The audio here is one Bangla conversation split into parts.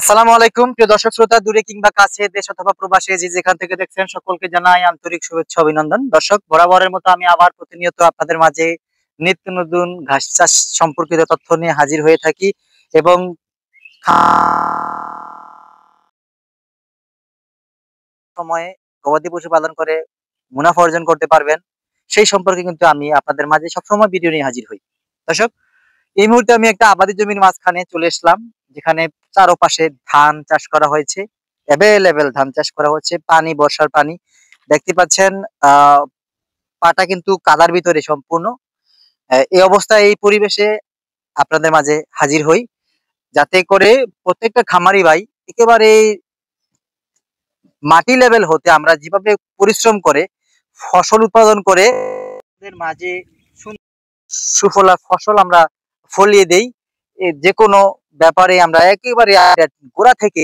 আসসালামু আলাইকুম প্রিয় দর্শক শ্রোতা, দূরে কিংবা কাছে, দেশ অথবা প্রবাসে যে যেখান থেকে দেখছেন সকলকে জানাই আন্তরিক শুভেচ্ছা অভিনন্দন। দর্শক, বরাবরের মতো আমি আবার প্রতিনিয়ত আপনাদের মাঝে নিত্য নতুন ঘাস চাষ সম্পর্কিত তথ্য নিয়ে হাজির হয়ে থাকি এবং সময়ে গবাদি পশু পালন করে মুনাফা অর্জন করতে পারবেন সেই সম্পর্কে কিন্তু আমি আপনাদের মাঝে সবসময় ভিডিও নিয়ে হাজির হই। দর্শক, এই মুহূর্তে আমি একটা আবাদি জমির মাঝখানে চলে এসলাম, যেখানে চারপাশে ধান চাষ করা হয়েছে। অ্যাভেলেবেল ধান চাষ করা হচ্ছে, পানি, বর্ষার পানি দেখতে পাচ্ছেন। পাটা কিন্তু কাদার ভিতরে সম্পূর্ণ। এই অবস্থায়, এই পরিবেশে আপনাদের মাঝে হাজির হই, যাতে করে প্রত্যেকটা খামারি ভাই একেবারে মাটি লেভেল হতে আমরা যেভাবে পরিশ্রম করে ফসল উৎপাদন করে মাঝে সুফলা ফসল আমরা ফলিয়ে দেই। যে কোনো ব্যাপারে আমরা একেবারে গোড়া থেকে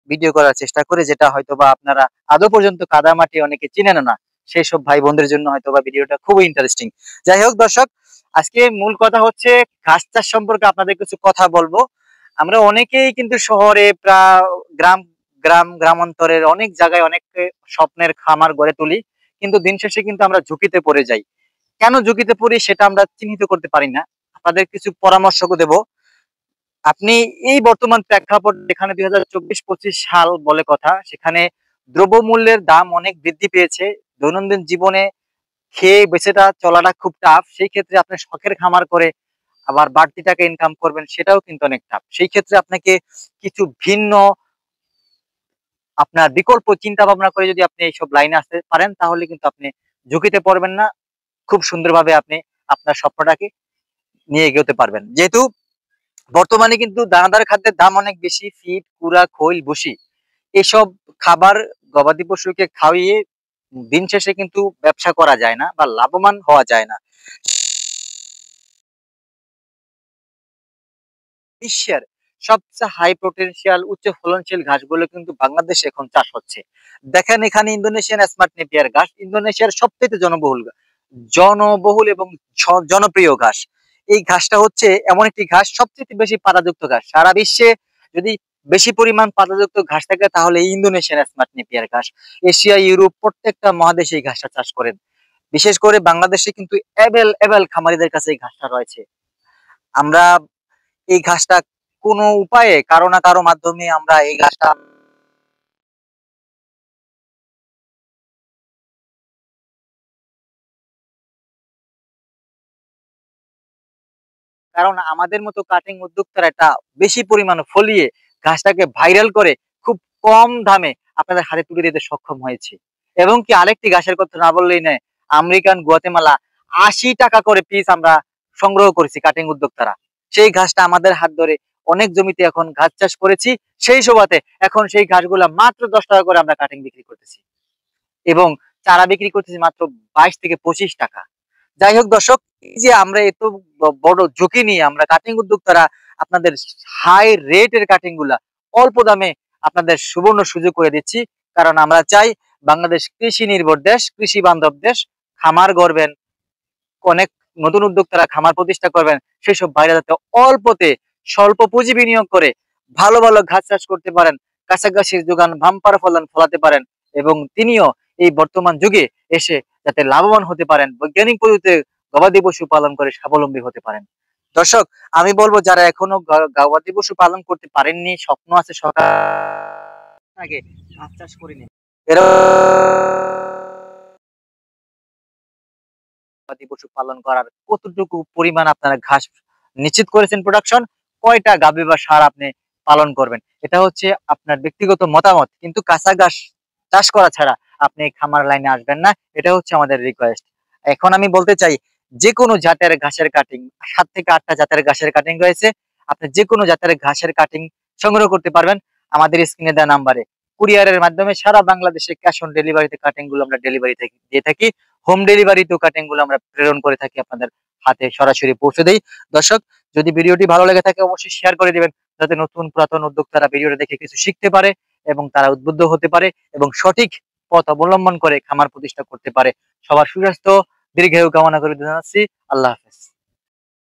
ভিডিও করার চেষ্টা করে, যেটা হয়তো বা আপনারা আদৌ পর্যন্ত কাদা মাটি অনেকে চিনেন না, সেই সব ভাই বোনদের জন্য হয়তো বা ভিডিওটা খুবই ইন্টারেস্টিং। যাই হোক দর্শক, আজকে মূল কথা হচ্ছে ঘাস চাষ সম্পর্কে আপনাদের কিছু কথা বলবো। আমরা অনেকেই কিন্তু শহরে গ্রাম গ্রামান্তরের অনেক জায়গায় অনেক স্বপ্নের খামার গড়ে তুলি, কিন্তু দিন শেষে কিন্তু আমরা ঝুঁকিতে পড়ে যাই। কেন ঝুঁকিতে পড়ি সেটা আমরা চিহ্নিত করতে পারি না। আপনাদের কিছু পরামর্শ দেব। আপনি এই বর্তমান প্রেক্ষাপট, যেখানে 2024-25 সাল বলে কথা, সেখানে দ্রব্যমূল্যের দাম অনেক বৃদ্ধি পেয়েছে। দৈনন্দিন জীবনে খেয়ে বেঁচেটা চলাটা খুব টাফ। সেই ক্ষেত্রে আপনি শখের খামার করে আবার বাড়তি টাকা ইনকাম করবেন, সেটাও কিন্তু অনেক টাফ। সেই ক্ষেত্রে আপনাকে কিছু ভিন্ন আপনার বিকল্প চিন্তা ভাবনা করে যদি আপনি এইসব লাইনে আসতে পারেন, তাহলে কিন্তু আপনি ঝুঁকিতে পড়বেন না। খুব সুন্দরভাবে আপনি আপনার স্বপ্নটাকে নিয়ে এগোতে পারবেন। যেহেতু বর্তমানে কিন্তু দানাদার খাদ্যের দাম অনেক বেশি, ফিড, কুড়া, খৈল, ভুসি, এসব খাবার গবাদি পশুকে খাওয়িয়ে দিন শেষে কিন্তু ব্যবসা করা যায় না বা লাভবান হওয়া যায় না। বিশ্বের সবচেয়ে হাই পোটেনশিয়াল উচ্চ ফলনশীল ঘাসগুলো কিন্তু বাংলাদেশে এখন চাষ হচ্ছে। দেখেন, এখানে ইন্দোনেশিয়ান স্মার্ট নেপিয়ার ঘাস, ইন্দোনেশিয়ার সবচেয়ে জনবহুল এবং জনপ্রিয় ঘাস। এই ঘাসটা হচ্ছে এমন একটি ঘাস, সবচেয়ে বেশি পাতাযুক্ত ঘাস সারা বিশ্বে। যদি বেশি পরিমাণ পাতাযুক্ত ঘাস থাকে, তাহলে ইন্দোনেশিয়ান স্মার্ট নেপিয়ার ঘাস। এশিয়া, ইউরোপ প্রত্যেকটা মহাদেশে এই ঘাসটা চাষ করেন। বিশেষ করে বাংলাদেশে কিন্তু এবেল খামারিদের কাছে এই ঘাসটা রয়েছে। আমরা এই ঘাসটা কোনো উপায়ে কারো না কারো মাধ্যমে আমরা এই ঘাসটা, কারণ আমাদের মতো কাটিং উদ্যোক্তারা এটা বেশি পরিমাণ ফলিয়ে ঘাসটাকে ভাইরাল করে খুব কম দামে আপনাদের হাতে তুলে দিতে সক্ষম হয়েছে। এবং কি আরেকটি ঘাসের কথা না বললেই নয়, আমেরিকান গুয়াতেমালা 80 টাকা করে পিস আমরা সংগ্রহ করেছি কাটিং উদ্যোক্তারা। সেই ঘাসটা আমাদের হাত ধরে অনেক জমিতে এখন ঘাস চাষ করেছি। সেই সুবাদে এখন সেই ঘাসগুলা মাত্র 10 টাকা করে আমরা কাটিং বিক্রি করতেছি এবং চারা বিক্রি করতেছি মাত্র 22 থেকে 25 টাকা। যাই হোক দর্শক, এই যে আমরা এত বড় ঝুঁকি নিয়ে আমরা কাটিং উদ্যোক্তারা আপনাদের হাই রেটের কাটিং গুলা অল্প দামে আপনাদের সুবর্ণ সুযোগ করে দিচ্ছি। কারণ আমরা চাই বাংলাদেশ কৃষি নির্ভর দেশ, কৃষি বান্ধব দেশ। খামার গড়বেন, অনেক নতুন উদ্যোক্তারা খামার প্রতিষ্ঠা করবেন, সেই সব বাইরে যাতে অল্পতে স্বল্প পুঁজি বিনিয়োগ করে ভালো ভালো ঘাস চাষ করতে পারেন, কাছাকাছির যোগান বাম্পার ফলন ফলাতে পারেন এবং তিনিও এই বর্তমান যুগে এসে যাতে লাভবান হতে পারেন, বৈজ্ঞানিক পদ্ধতিতে গবাদি পশু পালন করে স্বাবলম্বী হতে পারেন। দর্শক, আমি বলবো যারা এখনো গবাদি পশু পালন করতে পারেননি, স্বপ্ন আছে সকাল আগে ঘাস চাষ করে নিন। এরা গবাদি পশু পালন করার কতটুকু পরিমাণ আপনারা ঘাস নিশ্চিত করেছেন প্রোডাকশন, কয়টা গাভী বা ষাঁড় আপনি পালন করবেন, এটা হচ্ছে আপনার ব্যক্তিগত মতামত। কিন্তু কাঁচা ঘাস চাষ করা ছাড়া আপনি খামার লাইনে আসবেন না, এটা হচ্ছে আমাদের রিকোয়েস্ট। এখন আমি বলতে চাই, যে কোনো জাতের ঘাসের কাটিং, 7 থেকে 8টা জাতের ঘাসের কাটিং রয়েছে। আপনি যে কোনো জাতের ঘাসের কাটিং সংগ্রহ করতে পারবেন আমাদের স্ক্রিনে দেওয়া নাম্বারে। কুরিয়ারের মাধ্যমে সারা বাংলাদেশে ক্যাশ অন ডেলিভারিতে কাটিং গুলো আমরা ডেলিভারি দিয়ে থাকি। হোম ডেলিভারিতেও কাটিং গুলো আমরা প্রেরণ করে থাকি, আপনাদের হাতে সরাসরি পৌঁছে দেই। দর্শক, যদি ভিডিওটি ভালো লেগে থাকে অবশ্যই শেয়ার করে দিবেন, যাতে নতুন পুরাতন উদ্যোক্তারা ভিডিওটা দেখে কিছু শিখতে পারে এবং তারা উদ্বুদ্ধ হতে পারে এবং সঠিক পথ অবলম্বন করে খামার প্রতিষ্ঠা করতে পারে। সবার সুস্বাস্থ্য দীর্ঘায়ু কামনা করে জানাচ্ছি। আল্লাহ হাফেজ।